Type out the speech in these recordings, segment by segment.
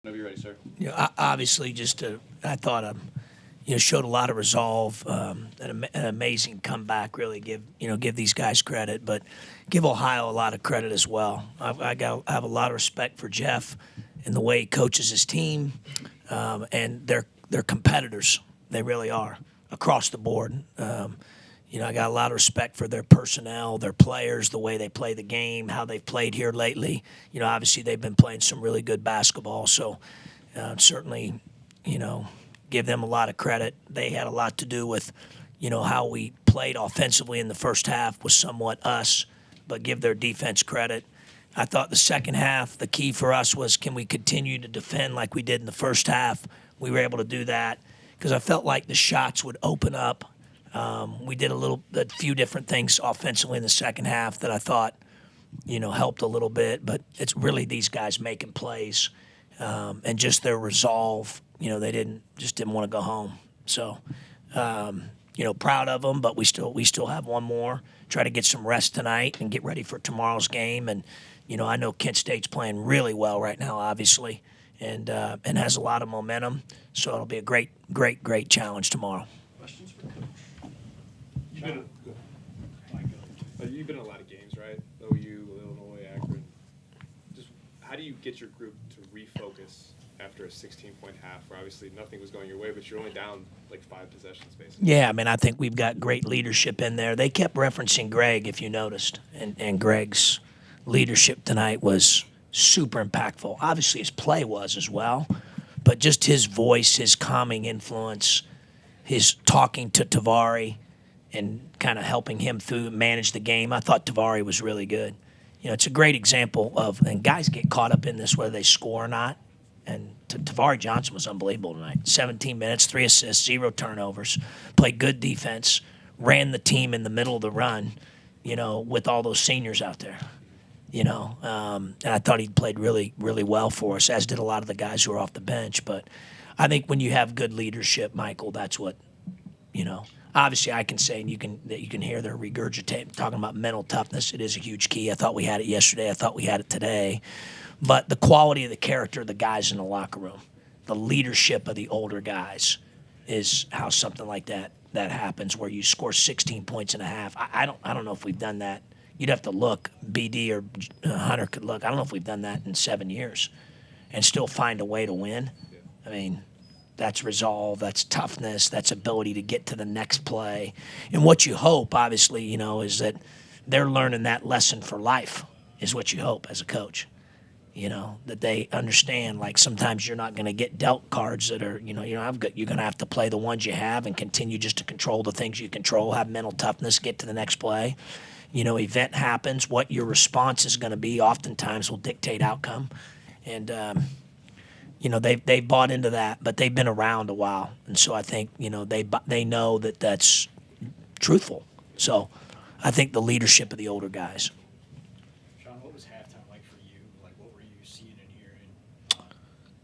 Whenever you're ready, sir. Obviously, I thought, showed a lot of resolve, an amazing comeback. Really give these guys credit, but give Ohio a lot of credit as well. I have a lot of respect for Jeff and the way he coaches his team, and they're competitors. They really are across the board. I got a lot of respect for their personnel, their players, the way they play the game, how they've played here lately. Obviously they've been playing some really good basketball, so certainly, give them a lot of credit. They had a lot to do with, how we played offensively in the first half was somewhat us, but give their defense credit. I thought the second half, the key for us was can we continue to defend like we did in the first half? We were able to do that because I felt like the shots would open up. We did a few different things offensively in the second half that I thought, helped a little bit. But it's really these guys making plays and just their resolve. They didn't want to go home. So, proud of them. But we still have one more. Try to get some rest tonight and get ready for tomorrow's game. And I know Kent State's playing really well right now, obviously, and has a lot of momentum. So it'll be a great challenge tomorrow. Questions for Coach? You've been in a lot of games, right? OU, Illinois, Akron. Just how do you get your group to refocus after a 16-point half where obviously nothing was going your way, but you're only down like 5 possessions basically? Yeah, I think we've got great leadership in there. They kept referencing Greg, if you noticed, and Greg's leadership tonight was super impactful. Obviously his play was as well, but just his voice, his calming influence, his talking to Tavari and kind of helping him manage the game. I thought Tavari was really good. It's a great example of, and guys get caught up in this whether they score or not. And Tavari Johnson was unbelievable tonight. 17 minutes, 3 assists, 0 turnovers, played good defense, ran the team in the middle of the run, with all those seniors out there. And I thought he played really, really well for us, as did a lot of the guys who were off the bench. But I think when you have good leadership, Michael, that's what, obviously I can say, and you can hear their regurgitate talking about mental toughness. It is a huge key. I thought we had it yesterday. I thought we had it today. But the quality of the character of the guys in the locker room, the leadership of the older guys, is how something like that happens, where you score 16 points and a half. I don't know if we've done that. You'd have to look. BD or Hunter could look. I don't know if we've done that in 7 years, and still find a way to win. I mean, that's resolve, that's toughness, that's ability to get to the next play. And what you hope, obviously, is that they're learning that lesson for life, is what you hope as a coach. That they understand, like, sometimes you're not going to get dealt cards that are, you're going to have to play the ones you have and continue just to control the things you control, have mental toughness, get to the next play. Event happens, what your response is going to be oftentimes will dictate outcome. And, they've bought into that, but they've been around a while. And so I think, they know that that's truthful. So I think the leadership of the older guys. Sean, what was halftime like for you? Like, what were you seeing and hearing?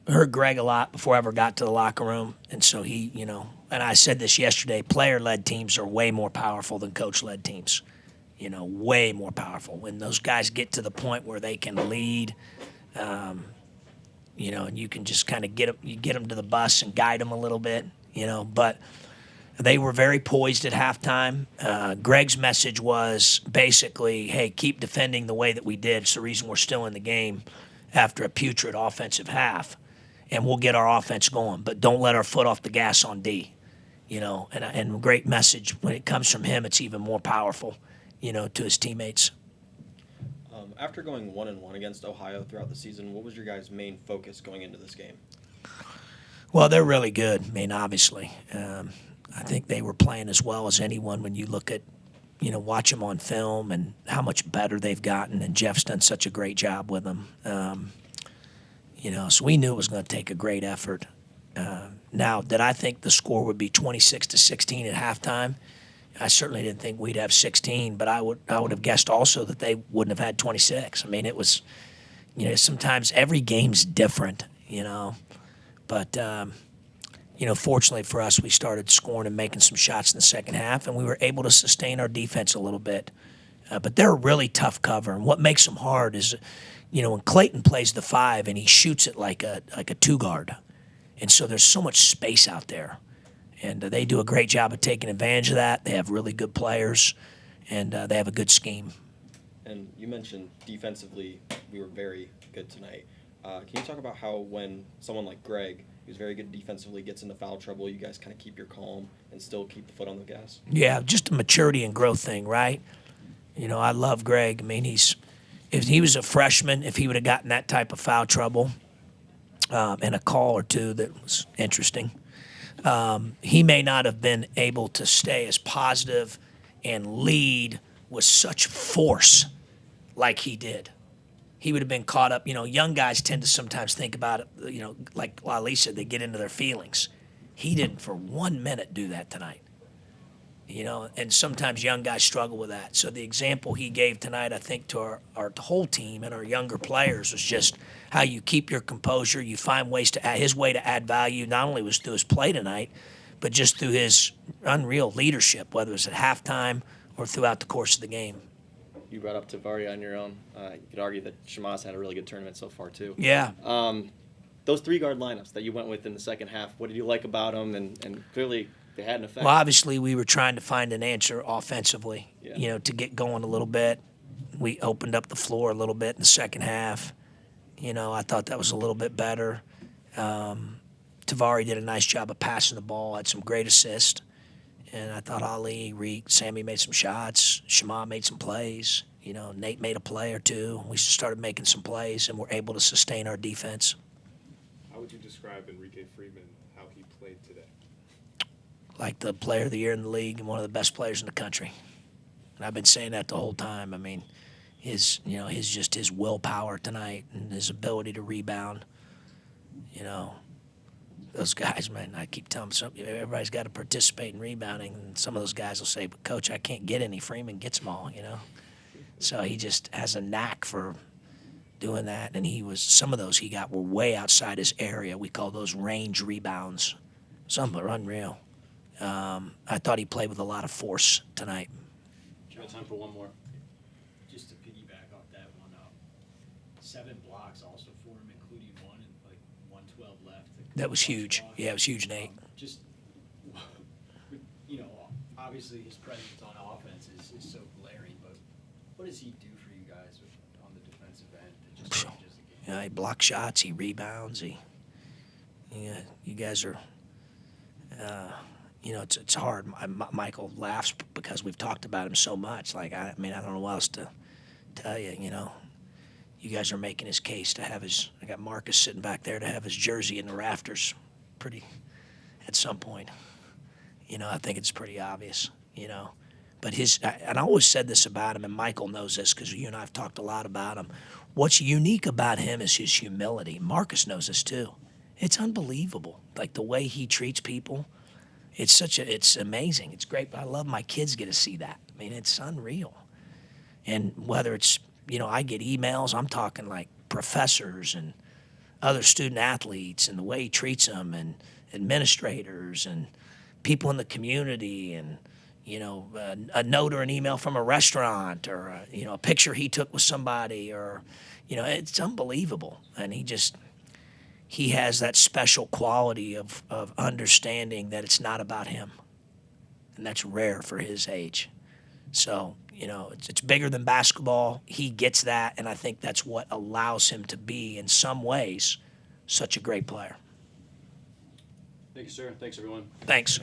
I heard Greg a lot before I ever got to the locker room. And so he, and I said this yesterday, player-led teams are way more powerful than coach-led teams. Way more powerful. When those guys get to the point where they can lead, and you can just kind of get them to the bus and guide them a little bit, But they were very poised at halftime. Greg's message was basically, hey, keep defending the way that we did. It's the reason we're still in the game after a putrid offensive half, and we'll get our offense going. But don't let our foot off the gas on D, and a great message. When it comes from him, it's even more powerful, to his teammates. After going 1-1 against Ohio throughout the season, what was your guys' main focus going into this game? Well, they're really good. Obviously. I think they were playing as well as anyone when you look at, watch them on film and how much better they've gotten. And Jeff's done such a great job with them. So we knew it was going to take a great effort. Now, did I think the score would be 26-16 at halftime? I certainly didn't think we'd have 16, but I would have guessed also that they wouldn't have had 26. It was, sometimes every game's different, But, fortunately for us, we started scoring and making some shots in the second half, and we were able to sustain our defense a little bit. But they're a really tough cover. And what makes them hard is, when Clayton plays the 5 and he shoots it like a 2 guard. And so there's so much space out there. And they do a great job of taking advantage of that. They have really good players, and they have a good scheme. And you mentioned defensively we were very good tonight. Can you talk about how when someone like Greg, who's very good defensively, gets into foul trouble, you guys kind of keep your calm and still keep the foot on the gas? Yeah, just a maturity and growth thing, right? I love Greg. I mean, if he was a freshman, if he would have gotten that type of foul trouble and a call or two that was interesting, he may not have been able to stay as positive and lead with such force like he did. He would have been caught up. Young guys tend to sometimes think about it, like Ali said, they get into their feelings. He didn't for 1 minute do that tonight. And sometimes young guys struggle with that. So the example he gave tonight, I think, to our whole team and our younger players was just how you keep your composure. You find ways to his way to add value, not only was through his play tonight, but just through his unreal leadership, whether it's at halftime or throughout the course of the game. You brought up Tavari on your own. You could argue that Shamas had a really good tournament so far, too. Yeah. Those 3-guard lineups that you went with in the second half, what did you like about them? And clearly they had an effect. Well, obviously, we were trying to find an answer offensively, Yeah. to get going a little bit. We opened up the floor a little bit in the second half. I thought that was a little bit better. Tavari did a nice job of passing the ball, had some great assists. And I thought Ali, Reek, Sammy made some shots. Shema made some plays. Nate made a play or two. We just started making some plays, and were able to sustain our defense. How would you describe Enrique Freeman, how he played today? Like the player of the year in the league and one of the best players in the country. And I've been saying that the whole time. I mean, his willpower tonight and his ability to rebound. Those guys, man, I keep telling them, everybody's got to participate in rebounding. And some of those guys will say, but Coach, I can't get any. Freeman gets them all, So he just has a knack for doing that. And some of those he got were way outside his area. We call those range rebounds. Some are unreal. I thought he played with a lot of force tonight. You got time for one more? Just to piggyback off that one, 7 blocks also for him, including one and like 112 left. That was huge. Yeah, it was huge, Nate. Just, obviously his presence on offense is so glaring, but what does he do for you guys on the defensive end that just changes the game? He blocks shots, he rebounds, you guys are, it's hard. Michael laughs because we've talked about him so much. Like, I don't know what else to tell you, You guys are making his case to have I got Marcus sitting back there to have his jersey in the rafters at some point. I think it's pretty obvious, But and I always said this about him, and Michael knows this because you and I have talked a lot about him. What's unique about him is his humility. Marcus knows this too. It's unbelievable, like the way he treats people. It's amazing. It's great. I love my kids get to see that. I mean, it's unreal. And whether it's, I get emails, I'm talking like professors and other student athletes, and the way he treats them, and administrators and people in the community, and a note or an email from a restaurant, or a picture he took with somebody, or it's unbelievable. And he has that special quality of understanding that it's not about him, and that's rare for his age. So it's bigger than basketball. He gets that, and I think that's what allows him to be, in some ways, such a great player. Thank you, sir. Thanks, everyone. Thanks.